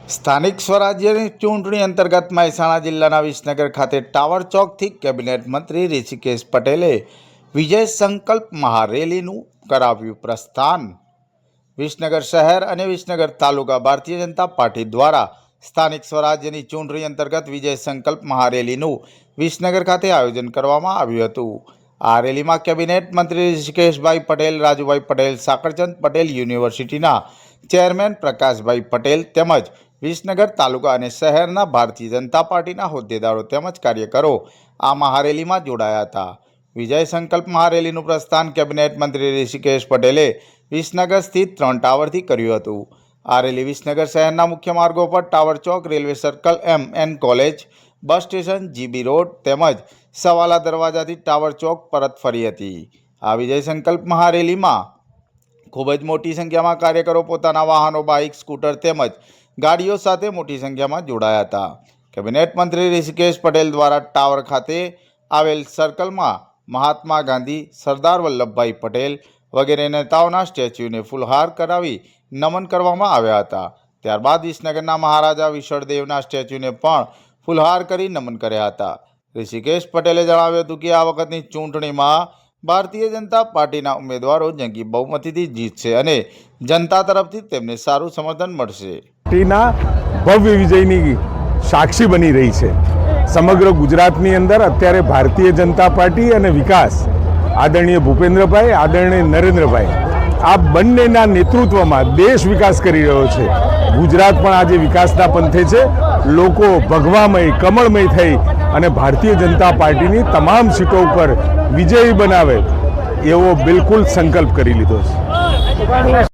સ્થાનિક સ્વરાજ્યની ચૂંટણી અંતર્ગત મહેસાણા જિલ્લાના વિસનગર ખાતે ટાવર ચોકથી કેબિનેટ મંત્રી ઋષિકેશ પટેલે વિજય સંકલ્પ મહારેલીનું કરાવ્યું પ્રસ્થાન। વિસનગર શહેર અને વિસનગર તાલુકા ભારતીય જનતા પાર્ટી દ્વારા સ્થાનિક સ્વરાજ્યની ચૂંટણી અંતર્ગત વિજય સંકલ્પ મહારેલીનું વિસનગર ખાતે આયોજન કરવામાં આવ્યું હતું। આ રેલીમાં કેબિનેટ મંત્રી ઋષિકેશભાઈ પટેલ, રાજુભાઈ પટેલ, સાકરચંદ પટેલ યુનિવર્સિટીના ચેરમેન પ્રકાશભાઈ પટેલ તેમજ વિસનગર તાલુકા અને શહેરના ભારતીય જનતા પાર્ટીના હોદ્દેદારો તેમજ કાર્યકરો આ મહારેલીમાં જોડાયા હતા। વિજય સંકલ્પ મહારેલીનું પ્રસ્થાન કેબિનેટ મંત્રી ઋષિકેશ પટેલે વિસનગર સ્થિત 3 ટાવરથી કર્યું હતું। આ રેલી વિસનગર શહેરના મુખ્ય માર્ગો પર tower Chowk, railway circle, MN college, bus station, GB road તેમજ સવાલા દરવાજાથી ટાવર ચોક પરત ફરી હતી। આ વિજય સંકલ્પ મહારેલીમાં ખૂબ જ મોટી સંખ્યામાં કાર્યકરો પોતાના વાહનો, બાઇક, સ્કૂટર તેમજ ગાડીઓ સાથે મોટી સંખ્યામાં જોડાયા હતા। કેબિનેટ મંત્રી ઋષિકેશ પટેલ દ્વારા ટાવર ખાતે આવેલ સર્કલમાં મહાત્મા ગાંધી, સરદાર વલ્લભભાઈ પટેલ વગેરે નેતાઓના સ્ટેચ્યુને ફૂલહાર કરાવી નમન કરવામાં આવ્યા હતા। ત્યારબાદ વિસનગરના મહારાજા વિશળદેવના સ્ટેચ્યુને પણ ફૂલહાર કરી નમન કર્યા હતા। ઋષિકેશ પટેલે જણાવ્યું હતું કે આ વખતની ચૂંટણીમાં ભારતીય જનતા પાર્ટીના ઉમેદવારો જંગી બહુમતીથી જીતશે અને જનતા તરફથી તેમને સારું સમર્થન મળશે। પાર્ટીના ભવ્ય વિજયની સાક્ષી બની રહી છે। સમગ્ર ગુજરાતની અંદર અત્યારે ભારતીય જનતા પાર્ટી અને વિકાસ આદરણીય ભૂપેન્દ્રભાઈ, આદરણીય નરેન્દ્રભાઈ આ બંનેના નેતૃત્વમાં દેશ વિકાસ કરી રહ્યો છે। ગુજરાત પણ આજે વિકાસના પંથે છે। લોકો ભગવામય, કમળમય થઈ અને ભારતીય જનતા પાર્ટીની તમામ સીટો ઉપર વિજયી બનાવે એવો બિલકુલ સંકલ્પ કરી લીધો છે।